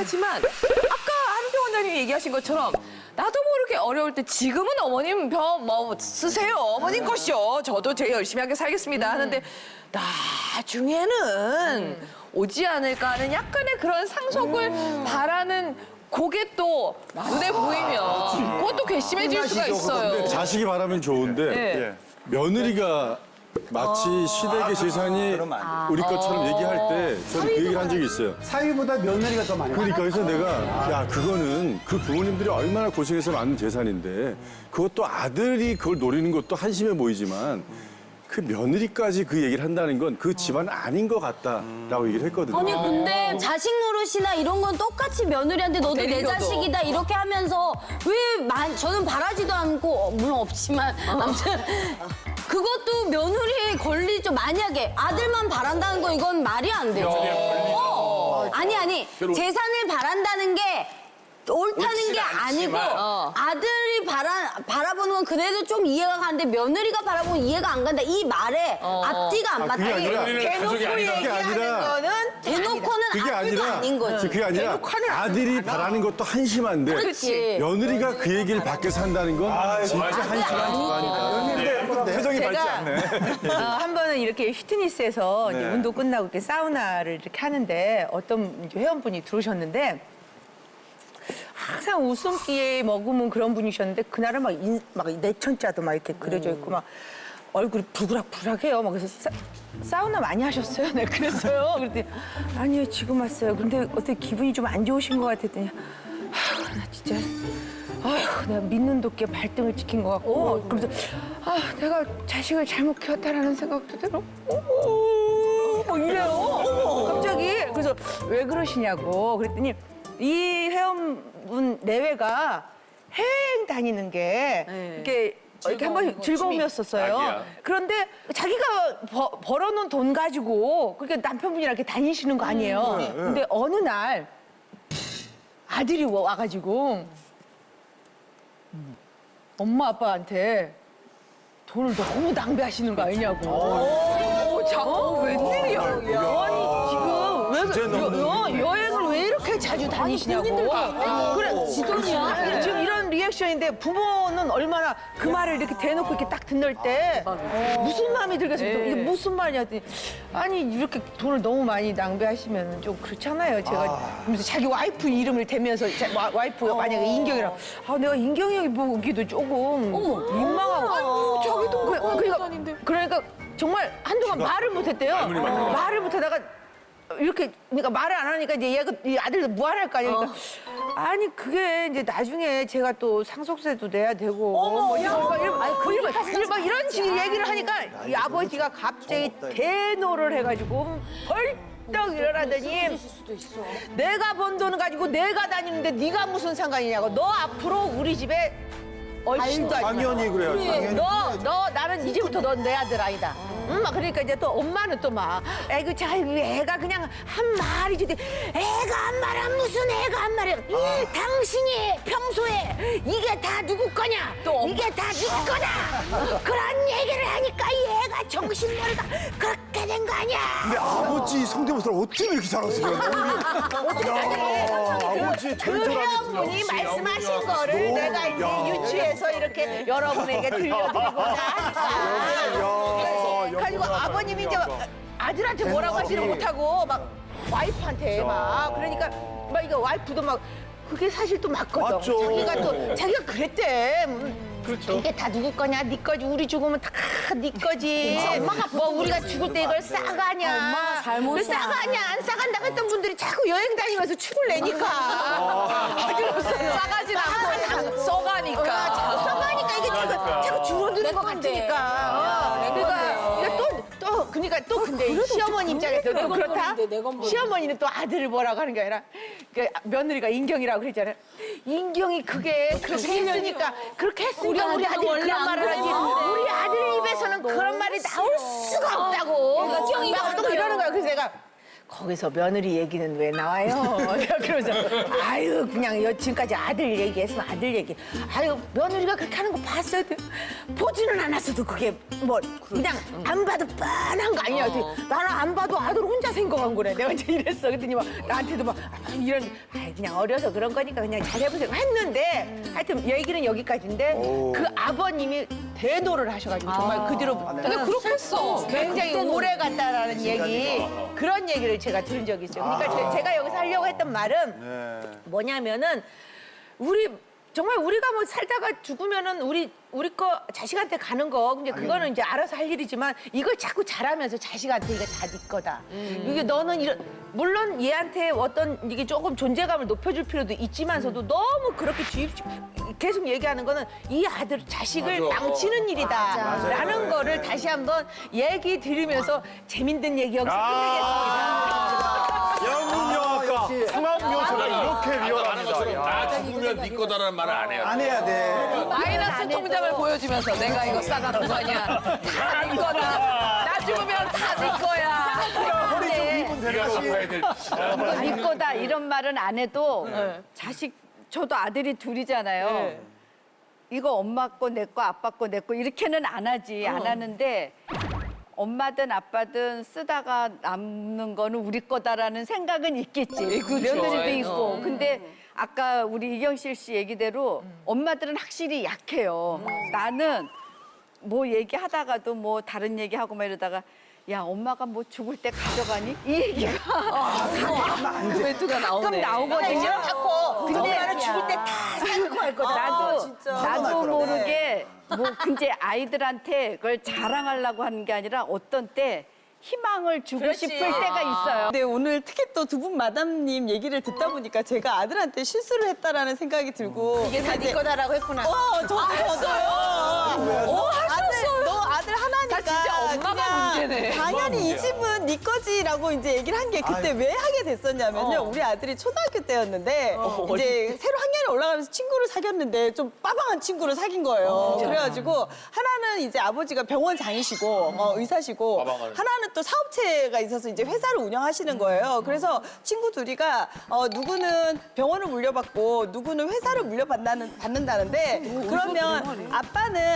하지만 아까 한병 원장님이 얘기하신 것처럼 나도 모르게 어려울 때 지금은 어머님 병 뭐 쓰세요. 어머님 것이요. 저도 되게 열심히 하게 살겠습니다. 하는데 나중에는 오지 않을까 하는 약간의 그런 상속을 바라는 그게 또 눈에 보이면 그것도 괘씸해질 수가 있어요. 자식이 바라면 좋은데 네. 며느리가 마치 시댁의 재산이 우리 것처럼 얘기할 때 저는 그 얘기를 한 적이 있어요. 사위보다 며느리가 더 많이 그러니까 그래서 내가 야 그거는 그 부모님들이 얼마나 고생해서 낳는 재산인데 그것도 아들이 그걸 노리는 것도 한심해 보이지만 그 며느리까지 그 얘기를 한다는 건 그 집안은 아닌 것 같다라고 얘기를 했거든요. 아니 근데 자식 노릇이나 이런 건 똑같이 며느리한테 너도 내 대리교도. 자식이다 이렇게 하면서 저는 바라지도 않고 물론 없지만 아무튼 그것도 며느리의 권리죠. 만약에 아들만 바란다는 거 이건 말이 안 되죠. 아니 재산을 바란다는 게 옳다는 게 아니고 아들이 바라보는 건 그래도 좀 이해가 가는데 며느리가 바라보면 이해가 안 간다. 이 말에 앞뒤가 안 맞다. 그게 아니라 대놓고 얘기하는 거는 대놓고는 그게 앞뒤가 아니라 아닌 거지. 그게 아니라 아들이 바라는 것도 한심한데 그렇지. 며느리가 그 얘기를 밖에서 한다는 건 진짜 한심한 거니까. 표정이 밝지 않네. 한 번은 이렇게 휘트니스에서 이제 운동 끝나고 이렇게 사우나를 이렇게 하는데 어떤 이제 회원분이 들어오셨는데 항상 웃음기에 머금은 그런 분이셨는데 그날은 막 내천자도 막 이렇게 그려져 있고 막 얼굴이 부그락부그락해요. 막 그래서 사우나 많이 하셨어요? 내가 그랬어요. 그랬더니 아니요 지금 왔어요. 근데 어떻게 기분이 좀 안 좋으신 것 같았더니 나 진짜 내가 믿는 도끼에 발등을 찍힌 것 같고 그러면서 내가 자식을 잘못 키웠다라는 생각도 들어. 막 이래요. 갑자기 그래서 왜 그러시냐고 그랬더니 이 회원분 내외가 해외여행 다니는 게 이렇게 한번 즐거움이었었어요. 그런데 자기가 벌어놓은 돈 가지고 그렇게 남편분이랑 이렇게 다니시는 거 아니에요. 근데 어느 날 아들이 와가지고 엄마 아빠한테 돈을 너무 낭비하시는 거 아니냐고. 웬일이야. 아니 지금 왜 여행을 왜 이렇게 자주 다니시냐고. 그래 지돈이야. 지금 이런 리액션인데 부모는 얼마나 그 말을 이렇게 대놓고 이렇게 딱 듣는 때 무슨 마음이 들겠습니까? 이게 무슨 말이냐 했더니 아니 이렇게 돈을 너무 많이 낭비하시면 좀 그렇잖아요. 제가 그러면서 자기 와이프 이름을 대면서 와이프가 만약에 인경이랑 내가 인경이 형이 보기도 조금 민망하고 저기 돈 그러니까 정말 한동안 말을 못했대요. 말을 못하다가 이렇게 그러니까 말을 안 하니까 이제 얘가 이 아들도 무안할 거 아니야. 그러니까 아니 그게 이제 나중에 제가 또 상속세도 내야 되고 이런 식의 얘기를 하니까 이 아버지가 갑자기 대노를 해가지고 벌떡 일어나더니 내가 번 돈을 가지고 내가 다니는데 네가 무슨 상관이냐고. 너 앞으로 우리 집에 얼씬도 하지 마. 당연히 그래야지. 너 나는 이제부터 넌 내 아들 아니다. 막 그러니까 이제 또 엄마는 또 막 아이고 자 애가 그냥 한 말이지. 애가 한 말은 무슨 애가 한 말이야. 당신이 평소에 이게 다 누구 거냐? 이게 다 네 거다. 그런 얘기를 하니까 얘가 정신머리가 그렇게 된 거 아니야. 근데 아버지 성대모사를 어떻게 이렇게 잘하세요? 아버지의 그 절절하게 회원분이 말씀하신 거를 내가 이제 유추해서 이렇게 여러분에게 들려드리고자 하니까. 가지고 아버님이 이제 아들한테 뭐라고 하지를 못하고 막 와이프한테 막 그러니까 막 이거 와이프도 막 그게 사실 또 맞거든. 맞죠. 자기가 그랬대. 그렇죠. 이게 다 누구 거냐? 네 거지. 우리 죽으면 다 네 거지. 엄마가 뭐 우리가 죽을 때 이걸 싸가냐? 엄마가 잘못이야. 싸가냐? 안 싸간다고 했던 분들이 자꾸 여행 다니면서 축을 내니까. 싸가진 않고 써가니까. 자꾸 써가니까 이게 자꾸 줄어드는 것 같으니까. 그러니까 또 근데 시어머니 입장에서 또 그렇다. 시어머니는 또 아들을 뭐라고 하는 게 아니라 며느리가 인경이라고 그랬잖아요. 인경이 그게 그렇게 했으니까 그렇게 했으니까 우리 아들이 그런 말을 하지. 우리 아들 입에서는 그런 말이 나올 수가 없다고. 인경이가 또 이러는 거야. 그래서 내가 거기서 며느리 얘기는 왜 나와요? 내가 그러면서 아유 그냥 지금까지 아들 얘기했으면 아들 얘기. 아유 며느리가 그렇게 하는 거 봤어요? 보지는 않았어도 그게 뭐 그냥 안 봐도 뻔한 거 아니야? 나는 안 봐도 아들 혼자 생각한 거래. 내가 이제 이랬어. 그랬더니 막 나한테도 막 이런 그냥 어려서 그런 거니까 그냥 잘 해보세요 했는데 하여튼 얘기는 여기까지인데 그 아버님이 대도를 하셔가지고 정말 그 뒤로 근데 그렇겠어. 굉장히 오래 갔다라는 얘기 그런 얘기를 제가 들은 적이 있어요. 그러니까 제가 여기서 하려고 했던 말은 뭐냐면은 정말 우리가 뭐 살다가 죽으면은 우리 거 자식한테 가는 거 근데 그거는 이제 알아서 할 일이지만 이걸 자꾸 잘하면서 자식한테 이게 다 네 거다. 이게 너는 물론 얘한테 어떤 이게 조금 존재감을 높여줄 필요도 있지만서도 너무 그렇게 계속 얘기하는 거는 이 아들 자식을 망치는 일이다라는 거를 다시 한번 얘기 드리면서 재밌는 얘기 여기서 끝내겠습니다. 영문 영화과 상황 묘사가 이렇게 하는 리얼합니다. 것처럼 야. 다 죽으면 네 거다라는 말을 안 해요. 안 해야 돼. 마이너스 통장을 보여주면서 내가 이거 싸가는 거냐. 다 네 거다. 나 죽으면 다 네 거야. 허리 좀 휘면 되는 네가 거지. 갚아야 될. 네 거다 이런 말은 안 해도 자식 저도 아들이 둘이잖아요. 이거 엄마 거 내 거 아빠 거 내 거 이렇게는 안 하지 안 하는데 엄마든 아빠든 쓰다가 남는 거는 우리 거다라는 생각은 있겠지. 그렇죠. 며느리도 있고. 근데 아까 우리 이경실 씨 얘기대로 엄마들은 확실히 약해요. 나는 뭐 얘기하다가도 뭐 다른 얘기하고 막 이러다가 야 엄마가 뭐 죽을 때 가져가니? 이 얘기가 그 멘트가 나오네. 가끔 나오거든요. 근데 엄마는 죽을 때 다 쌓고 할 거다. 나도 모르게 뭐 근데 아이들한테 그걸 자랑하려고 하는 게 아니라 어떤 때 희망을 주고 싶을 때가 있어요. 근데 오늘 특히 또 두 분 마담님 얘기를 듣다 보니까 제가 아들한테 실수를 했다라는 생각이 들고 이게 다 네 거다라고 했구나. 저도요. 하셨어요. 너 아들 하나니까. 나 진짜 엄마가 그냥 문제네. 당연히 이 집은 네 거지라고 이제 얘기를 한 게 그때 왜 하게 됐었냐면요. 우리 아들이 초등학교 때였는데 이제 새로 학년에 올라가면서 친구를 사귀었는데 좀 빠방한 친구를 사귄 거예요. 그래가지고 하나는 이제 아버지가 병원장이시고 의사시고 하나는 또 사업체가 있어서 이제 회사를 운영하시는 거예요. 그래서 친구 둘이가 누구는 병원을 물려받고 누구는 회사를 물려받는다는데 그러면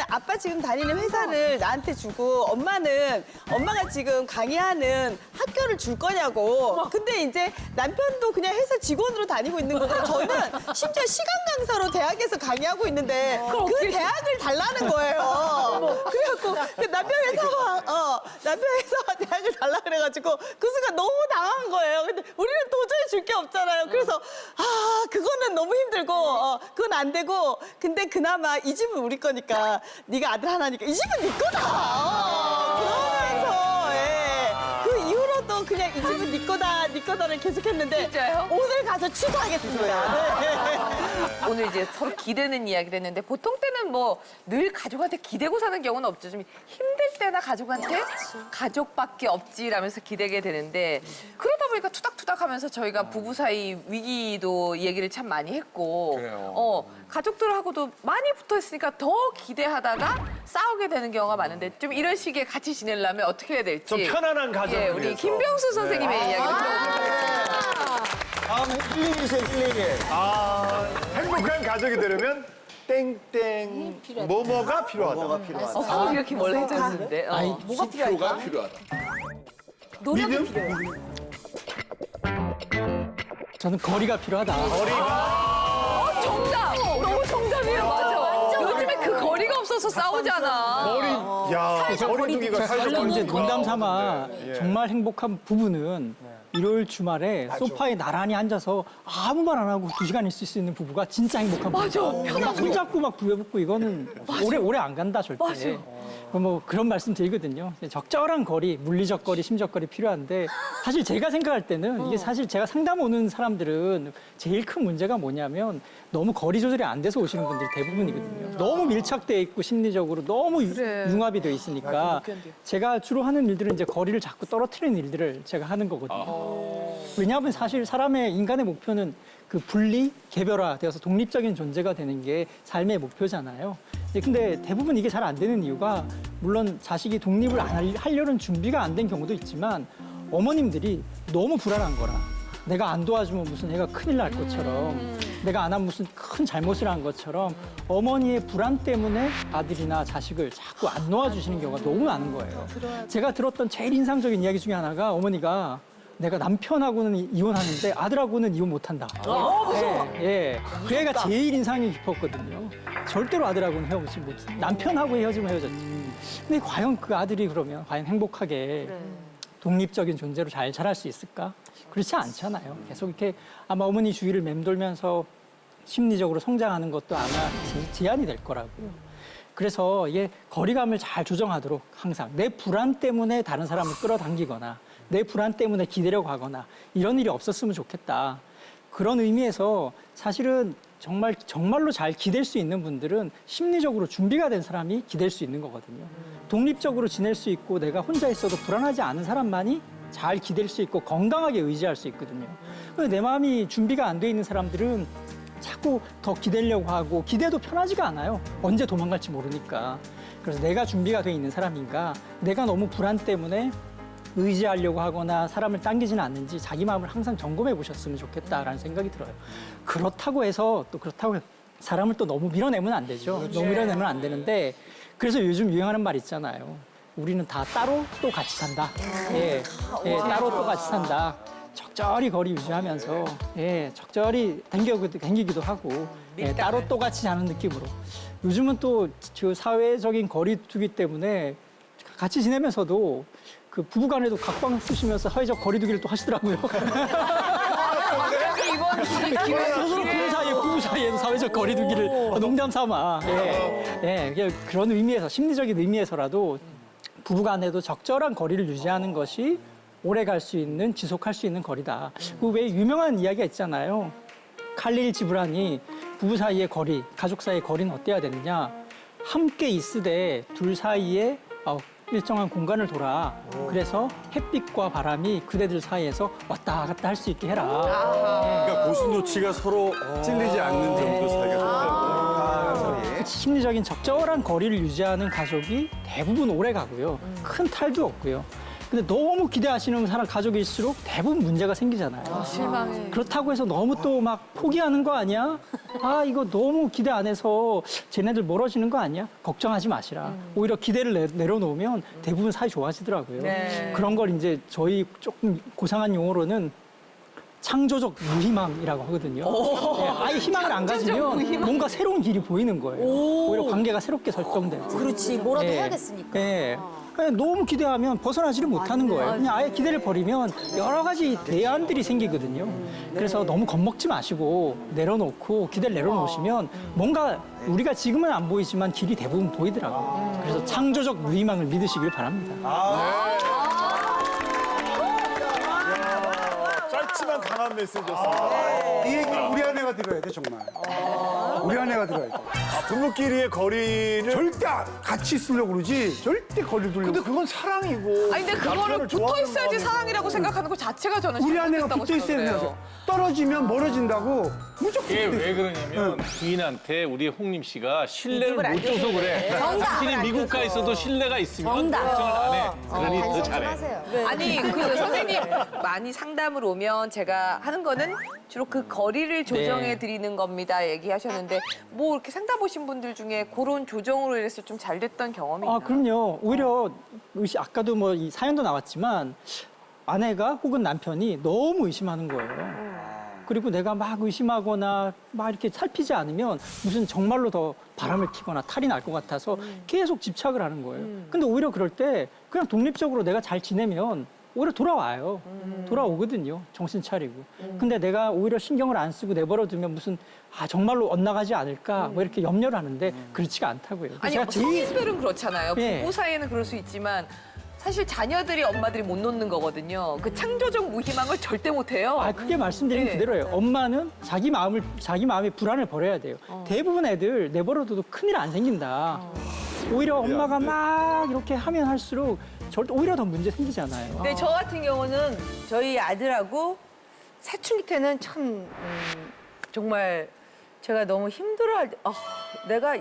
아빠 지금 다니는 회사를 나한테 주고 엄마는 엄마가 지금 강의하는 학교를 줄 거냐고. 근데 이제 남편도 그냥 회사 직원으로 다니고 있는 거고 저는 심지어 시간 강사로 대학에서 강의하고 있는데 그 대학을 달라는 거예요. 그래갖고 그 남편 회사가 대학을 달라 그래가지고 그 순간 너무 당한 거예요. 근데 우리는 도저히 줄 게 없잖아요. 그래서 그거는 너무 힘들고 그건 안 되고 근데 그나마 이 집은 우리 거니까 네가 아들 하나니까 이 집은 네 거다. 그러면서 그 이후로도 그냥 이 집은 네 거다를 계속했는데 진짜요? 오늘 가서 취소하겠습니다. 네. 오늘 이제 서로 기대는 이야기를 했는데 보통 때는 뭐 늘 가족한테 기대고 사는 경우는 없죠. 좀 힘들 때나 가족한테 가족밖에 없지라면서 기대게 되는데 그러다 보니까 투닥투닥하면서 저희가 부부 사이 위기도 얘기를 참 많이 했고 가족들하고도 많이 붙어 있으니까 더 기대하다가 싸우게 되는 경우가 많은데 좀 이런 식의 같이 지내려면 어떻게 해야 될지 좀 편안한 가정을 예, 우리 위해서. 김병수 선생님의 이야기를 들어보겠습니다. 다음 112. 행복한 가족이 되려면 땡땡 뭐뭐가 필요하다. 이렇게 뭘 해줬는데 수표가 필요하다. 믿음? 저는 거리가 필요하다. 정답! 너무 정답이에요. 맞아. 요즘에 그 거리가 없어서 싸우잖아. 야, 거리두기가 가끔 이제 사회적 농담 삼아 예. 정말 행복한 부부는 일요일 주말에 소파에 나란히 앉아서 아무 말 안 하고 2시간 있을 수 있는 부부가 진짜 행복한 부부다. 손잡고 막 부여붙고 이거는 오래 안 간다 절대. 뭐 그런 말씀 드리거든요. 적절한 거리, 물리적 거리, 심적 거리 필요한데 사실 제가 생각할 때는 이게 사실 제가 상담 오는 사람들은 제일 큰 문제가 뭐냐면 너무 거리 조절이 안 돼서 오시는 분들이 대부분이거든요. 너무 밀착돼 있고 심리적으로 너무 융합이 돼 있으니까 제가 주로 하는 일들은 이제 거리를 자꾸 떨어뜨리는 일들을 제가 하는 거거든요. 왜냐하면 사실 인간의 목표는 그 분리, 개별화되어서 독립적인 존재가 되는 게 삶의 목표잖아요. 근데 대부분 이게 잘 안 되는 이유가 물론 자식이 독립을 안 하려는 준비가 안 된 경우도 있지만 어머님들이 너무 불안한 거라. 내가 안 도와주면 무슨 애가 큰일 날 것처럼, 내가 안 하면 무슨 큰 잘못을 한 것처럼 어머니의 불안 때문에 아들이나 자식을 자꾸 안 놓아주시는 경우가 너무 많은 거예요. 제가 들었던 제일 인상적인 이야기 중에 하나가 어머니가 내가 남편하고는 이혼하는데 아들하고는 이혼 못한다. 예. 그 애가 제일 인상이 깊었거든요. 절대로 아들하고는 헤어지지 못. 남편하고 헤어지면 헤어졌지. 근데 과연 그 아들이 그러면 과연 행복하게 독립적인 존재로 잘 자랄 수 있을까? 그렇지 않잖아요. 계속 이렇게 아마 어머니 주위를 맴돌면서 심리적으로 성장하는 것도 아마 제한이 될 거라고요. 그래서 이게 거리감을 잘 조정하도록 항상 내 불안 때문에 다른 사람을 끌어당기거나 내 불안 때문에 기대려고 하거나 이런 일이 없었으면 좋겠다. 그런 의미에서 사실은 정말로 잘 기댈 수 있는 분들은 심리적으로 준비가 된 사람이 기댈 수 있는 거거든요. 독립적으로 지낼 수 있고 내가 혼자 있어도 불안하지 않은 사람만이 잘 기댈 수 있고 건강하게 의지할 수 있거든요. 근데 내 마음이 준비가 안 돼 있는 사람들은 자꾸 더 기대려고 하고 기대도 편하지가 않아요. 언제 도망갈지 모르니까. 그래서 내가 준비가 돼 있는 사람인가, 내가 너무 불안 때문에 의지하려고 하거나 사람을 당기지는 않는지 자기 마음을 항상 점검해 보셨으면 좋겠다라는 생각이 들어요. 그렇다고 해서 사람을 또 너무 밀어내면 안 되죠. 너무 밀어내면 안 되는데 그래서 요즘 유행하는 말 있잖아요. 우리는 다 따로 또 같이 산다. 따로 또 같이 산다. 적절히 거리 유지하면서 적절히 당기기도 하고 따로 또 같이 자는 느낌으로. 요즘은 또 그 사회적인 거리두기 때문에 같이 지내면서도 그 부부간에도 각방 쓰시면서 사회적 거리두기를 또 하시더라고요. 부부 사이에도 사회적 거리두기를 농담 삼아. 그런 의미에서 심리적인 의미에서라도 부부간에도 적절한 거리를 유지하는 것이 오래 갈 수 있는 지속할 수 있는 거리다. 그 왜 유명한 이야기가 있잖아요. 칼릴 지브란이 부부 사이의 거리, 가족 사이의 거리는 어때야 되느냐? 함께 있으되 둘 사이에 일정한 공간을 돌아. 그래서 햇빛과 바람이 그대들 사이에서 왔다 갔다 할 수 있게 해라. 그러니까 고슴도치가 서로 찔리지 않는 정도 사이가 좋다고. 심리적인 적절한 거리를 유지하는 가족이 대부분 오래 가고요. 큰 탈도 없고요. 근데 너무 기대하시는 사람 가족일수록 대부분 문제가 생기잖아요. 실망해. 그렇다고 해서 너무 또 막 포기하는 거 아니야? 이거 너무 기대 안 해서 쟤네들 멀어지는 거 아니야? 걱정하지 마시라. 오히려 기대를 내려놓으면 대부분 사이 좋아지더라고요. 그런 걸 이제 저희 조금 고상한 용어로는 창조적 무희망이라고 하거든요. 아예 희망을 안 가지면 뭔가 새로운 길이 보이는 거예요. 오히려 관계가 새롭게 설정돼요. 그렇지, 뭐라도 해야겠으니까. 너무 기대하면 벗어나지를 못하는 거예요. 그냥 아예 기대를 버리면 여러 가지 대안들이 생기거든요. 그래서 너무 겁먹지 마시고 내려놓고 기대를 내려놓으시면 뭔가 우리가 지금은 안 보이지만 길이 대부분 보이더라고요. 그래서 창조적 무희망을 믿으시길 바랍니다. 짧지만 강한 메시지였습니다. 이 얘기를 우리 아내가 들어야 돼, 정말. 우리 아내가 들어야 돼. 부부끼리의 거리를 절대 같이 있으려고 그러지, 절대 거리 두려고. 근데 그건 사랑이고. 아니 근데 그거를 남편을 붙어 좋아하는 있어야지 마음이고. 사랑이라고 생각하는 것 자체가 저는 우리 아내가 잘못됐다고 붙어 있어야 생각을 돼요. 해요. 떨어지면 멀어진다고 무조건 이게 붙어 있어요. 왜 그러냐면 부인한테 우리 홍림 씨가 신뢰를 못 줘서 그래. 당신이 미국 가 있어도 신뢰가 있으면 걱정을 안 해. 그러니 더 잘해. 아니 그 선생님 많이 상담을 오면 제가 하는 거는 주로 그 거리를 조정해 드리는 겁니다 얘기하셨는데 뭐 이렇게 상담 오신 분들 중에 그런 조정으로 인해서 좀 잘 됐던 경험이 있나요? 그럼요. 오히려 아까도 뭐 이 사연도 나왔지만 아내가 혹은 남편이 너무 의심하는 거예요. 그리고 내가 막 의심하거나 막 이렇게 살피지 않으면 무슨 정말로 더 바람을 피거나 탈이 날 것 같아서 계속 집착을 하는 거예요. 근데 오히려 그럴 때 그냥 독립적으로 내가 잘 지내면 오히려 돌아와요. 돌아오거든요. 정신 차리고. 근데 내가 오히려 신경을 안 쓰고 내버려 두면 무슨 정말로 엇나가지 않을까 뭐 이렇게 염려를 하는데 그렇지가 않다고요. 아니 제가 뭐 성인들은 그렇잖아요. 예. 부부 사이에는 그럴 수 있지만 사실 자녀들이 엄마들이 못 놓는 거거든요. 그 창조적 무희망을 절대 못 해요. 그게 말씀드린 그대로예요. 엄마는 자기 마음의 불안을 버려야 돼요. 대부분 애들 내버려둬도 큰일 안 생긴다. 오히려 엄마가 막 이렇게 하면 할수록 오히려 더 문제 생기잖아요. 근데 저 같은 경우는 저희 아들하고 사춘기 때는 참 정말 제가 너무 힘들어할 때 내가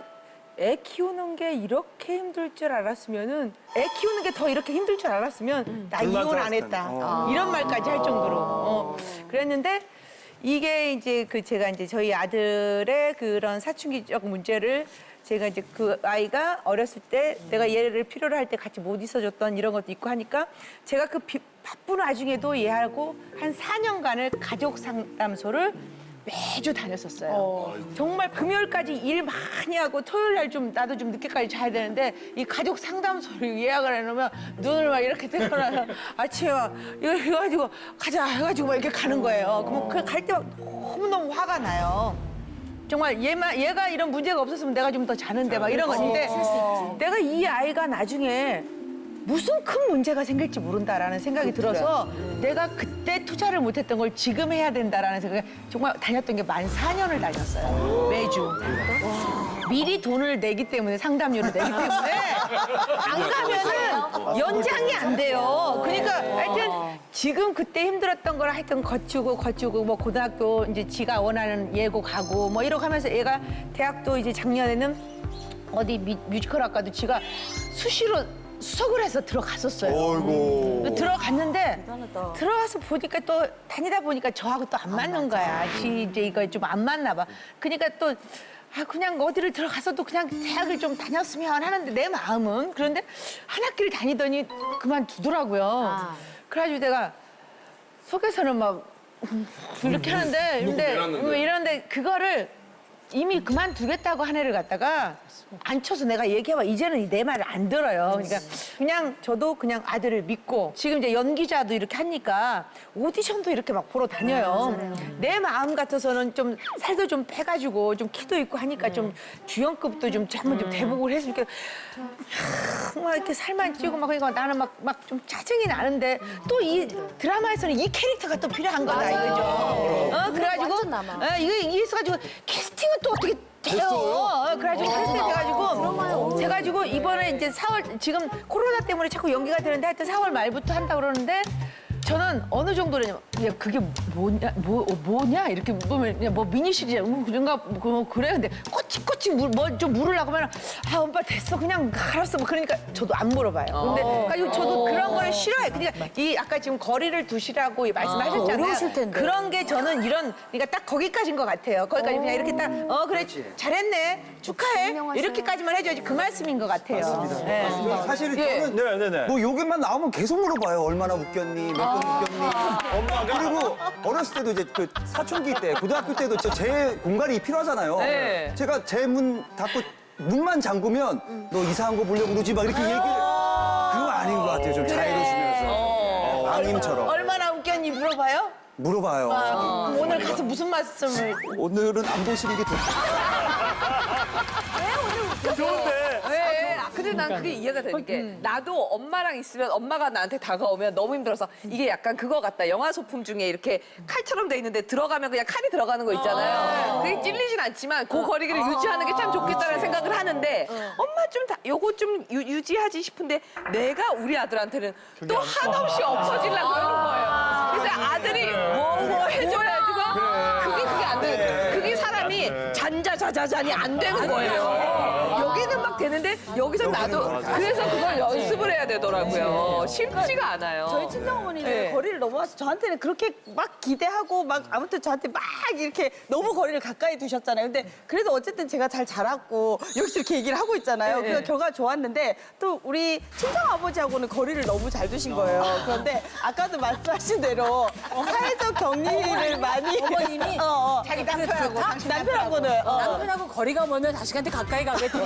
애 키우는 게 이렇게 힘들 줄 알았으면은 애 키우는 게 더 이렇게 힘들 줄 알았으면 나 이혼 안 했다. 이런 말까지 할 정도로. 그랬는데 이게 이제 제가 이제 저희 아들의 그런 사춘기적 문제를 제가 이제 그 아이가 어렸을 때 내가 얘를 필요로 할 때 같이 못 있어줬던 이런 것도 있고 하니까 제가 그 바쁜 와중에도 얘하고 한 4년간을 가족 상담소를 매주 다녔었어요. 정말 금요일까지 일 많이 하고 토요일 날 좀 나도 좀 늦게까지 자야 되는데 이 가족 상담소를 예약을 해놓으면 눈을 막 이렇게 뜨거나 아침에 막 이거 가지고 가자 해가지고 막 이렇게 가는 거예요. 그럼 그 갈 때 막 너무너무 화가 나요. 정말 얘가 이런 문제가 없었으면 내가 좀 더 자는데 막 이런 건데 내가 이 아이가 나중에 무슨 큰 문제가 생길지 모른다라는 생각이 들어서 내가 그때 투자를 못했던 걸 지금 해야 된다라는 생각에 정말 다녔던 게 만 4년을 다녔어요. 매주. 미리 돈을 내기 때문에 상담료를 내기 때문에 안 가면은 연장이 안 돼요. 그러니까 하여튼 지금 그때 힘들었던 걸 하여튼 거치고 뭐 고등학교 이제 지가 원하는 예고 가고 뭐 이러고 하면서 얘가 대학도 이제 작년에는 어디 뮤지컬 학과도 지가 수시로 수석을 해서 들어갔었어요. 어이구. 들어갔는데 들어가서 보니까 또 다니다 보니까 저하고 또 안 맞는 거야. 이제 이거 좀 안 맞나 봐. 그러니까 또 그냥 어디를 들어가서도 그냥 대학을 좀 다녔으면 하는데 내 마음은 그런데 한 학기를 다니더니 그만두더라고요. 그래가지고 내가 속에서는 막 이렇게 하는데 이런데 그거를 이미 그만두겠다고 한 애를 갖다가 앉혀서 내가 얘기해봐. 이제는 내 말을 안 들어요. 그러니까 그냥 저도 그냥 아들을 믿고 지금 이제 연기자도 이렇게 하니까 오디션도 이렇게 막 보러 다녀요. 내 마음 같아서는 좀 살도 좀 빼가지고 좀 키도 있고 하니까 좀 주연급도 좀 한번 좀 대보고 했으면 막 이렇게 살만 찌고 막 그러니까 나는 막 좀 짜증이 나는데 또 이 드라마에서는 이 캐릭터가 또 필요한 거다 이거죠. 그래가지고 이게 있어가지고 캐스팅은 또 어떻게 돼요. 그래가지고 캐스팅 돼가지고 이번에 이제 4월 지금 코로나 때문에 자꾸 연기가 되는데 하여튼 4월 말부터 한다고 그러는데 저는 어느 정도냐면 야 그게 뭐냐 이렇게 보면 그냥 뭐 미니시리즈 그런가 뭐 그래 근데 꼬치꼬치 좀 물으려고 하면 오빠 됐어 그냥 알았어 뭐 그러니까 저도 안 물어봐요. 근데 가지고 저도 그런 걸 싫어해. 그러니까 이 아까 지금 거리를 두시라고 말씀하셨잖아요. 어려우실 텐데. 그런 게 저는 그러니까 딱 거기까지인 것 같아요. 거기까지 그냥 이렇게 딱 그래 잘했네 축하해 이렇게까지만 해줘야지 그 말씀인 것 같아요. 네. 사실은 예. 저는 네네네. 뭐 여기만 나오면 계속 물어봐요. 얼마나 웃겼니? 몇 번 웃겼니? 엄마가 그리고 어렸을 때도 이제 그 사춘기 때, 고등학교 때도 제 공간이 필요하잖아요. 네. 제가 제 문 닫고 문만 잠그면 너 이상한 거 보려고 그러지 막 이렇게 얘기를. 그거 아닌 것 같아요. 좀 자유로우시면서. 왕님처럼. 얼마나 웃겼니 물어봐요? 물어봐요. 그럼 오늘 가서 무슨 말씀을 오늘은 안 보시는 게 좋다. 좋은데. 왜? 근데 난 그게 이해가 되는 게 나도 엄마랑 있으면 엄마가 나한테 다가오면 너무 힘들어서 이게 약간 그거 같다. 영화 소품 중에 이렇게 칼처럼 돼 있는데 들어가면 그냥 칼이 들어가는 거 있잖아요. 그게 찔리진 않지만 그 거리를 유지하는 게 참 좋겠다는 생각을 하는데 엄마 좀 요거 좀 유지하지 싶은데 내가 우리 아들한테는 또 한없이 엎어지려고 그러는 거예요. 그래서 아들이 뭐 해줘야지고 그게 안 돼. 그게 사람이 잔자자자잔이 안 되는 거예요. 여기는 막 되는데 여기서 나도 그래서 그걸 연습을 해야 되더라고요. 쉽지가 않아요. 저희 친정어머니는 네. 거리를 넘어와서 저한테는 그렇게 막 기대하고 막 아무튼 저한테 막 이렇게 너무 거리를 가까이 두셨잖아요. 근데 그래도 어쨌든 제가 잘 자랐고 여기서 이렇게 얘기를 하고 있잖아요. 네. 그래서 결과가 좋았는데 또 우리 친정아버지하고는 거리를 너무 잘 두신 거예요. 그런데 아까도 말씀하신 대로 사회적 격리를 많이 어머님이 자기 남편하고 남편하고는 남편하고 거리 가면은 자식한테 가까이 가게 돼.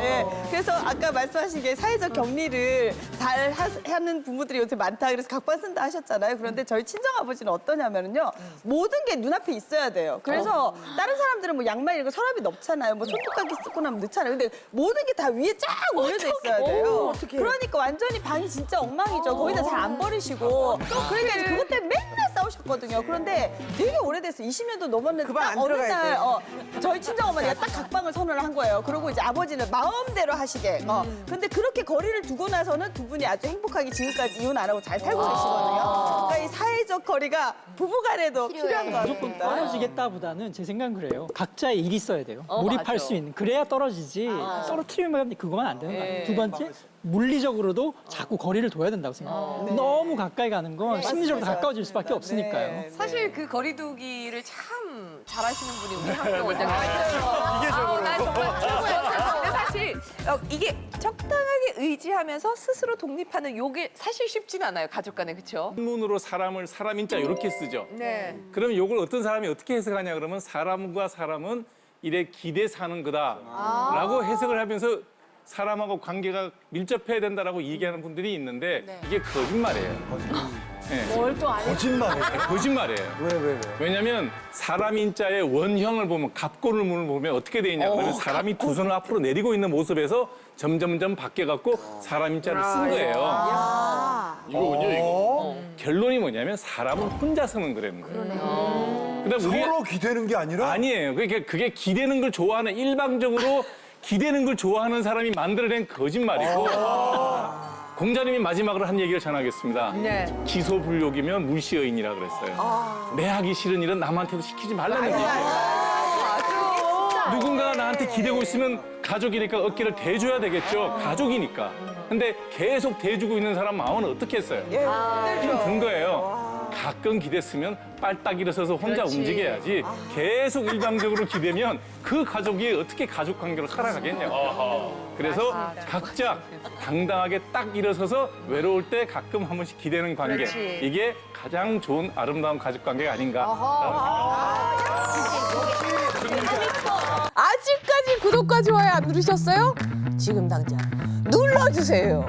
예. 그래서 아까 말씀하신 게 사회적 격리를 잘 하는 부모들이 요새 많다. 그래서 각반 쓴다 하셨잖아요. 그런데 저희 친정아버지는 어떠냐면요. 모든 게 눈앞에 있어야 돼요. 그래서 다른 사람들은 뭐 양말 이런 거 서랍이 넓잖아요. 뭐 손톱깎이 쓰고 나면 넣잖아요. 근데 모든 게 다 위에 쫙 올려져 있어야 돼요. 그러니까 완전히 방이 진짜 엉망이죠. 거의 다 잘 안 버리시고. 그러니까 이제 그것 때문에 맨날 싸우셨거든요. 그런데 되게 오래됐어요. 20년도 넘었는데 그만 딱 안 어느 들어갈 때. 날 저희 친정어머니가 딱 각방을 선언을 한 거예요. 그리고 이제 아버지는 마음대로 하시게. 근데 그렇게 거리를 두고 나서는 두 분이 아주 행복하게 지금까지 이혼 안 하고 잘 살고 계시거든요. 그러니까 이 사회적 거리가 부부간에도 필요한 것 무조건 같습니다. 떨어지겠다보다는 제 생각은 그래요. 각자의 일이 있어야 돼요. 몰입할 맞아. 수 있는. 그래야 떨어지지. 떨어뜨리면 그거만 안 되는 거 아니에요. 두 번째, 물리적으로도 자꾸 거리를 둬야 된다고 생각해요. 너무 가까이 가는 건 심리적으로 가까워질 수밖에 없으니까요. 사실 그 거리두기를 참 잘하시는 분이 우리 학교 원장님이에요. 기계적으로. 나 정말 최고예요. 근데 사실 이게 적당하게 의지하면서 스스로 독립하는 요게 사실 쉽지는 않아요. 가족 간에. 그렇죠? 한문으로 사람을 사람인자 이렇게 쓰죠. 네. 그러면 요걸 어떤 사람이 어떻게 해석하냐 그러면 사람과 사람은 이래 기대 사는 거다라고 해석을 하면서 사람하고 관계가 밀접해야 된다라고 얘기하는 분들이 있는데 이게 거짓말이에요. 거짓말이에요. 거짓말이에요. 왜? 왜냐하면 사람인자의 원형을 보면 갑골문을 보면 어떻게 돼 있냐 그러면 사람이 두 손을 앞으로 내리고 있는 모습에서 점점점 바뀌어갖고 사람인자를 쓴 거예요. 이거군요, 이거. 결론이 뭐냐면 사람은 혼자 서는 거라는 거예요. 그다음 우리 서로 기대는 게 아니라 아니에요. 그게 기대는 걸 좋아하는 일방적으로 기대는 걸 좋아하는 사람이 만들어낸 거짓말이고 공자님이 마지막으로 한 얘기를 전하겠습니다. 기소불욕이면 물시여인이라 그랬어요. 내 하기 싫은 일은 남한테도 시키지 말라는 얘기예요. 누군가 나한테 기대고 있으면 가족이니까 어깨를 대줘야 되겠죠. 가족이니까. 근데 계속 대주고 있는 사람 마음은 어떻게 했어요? 힘든 거예요. 가끔 기댔으면 빨딱 일어서서 혼자 움직여야지 계속 일방적으로 기대면 그 가족이 어떻게 가족 관계로 살아가겠냐고. 그래서 각자 당당하게 딱 일어서서 외로울 때 가끔 한 번씩 기대는 관계. 이게 가장 좋은 아름다운 가족 관계가 아닌가. 아직까지 구독과 좋아요 안 누르셨어요? 지금 당장 눌러주세요.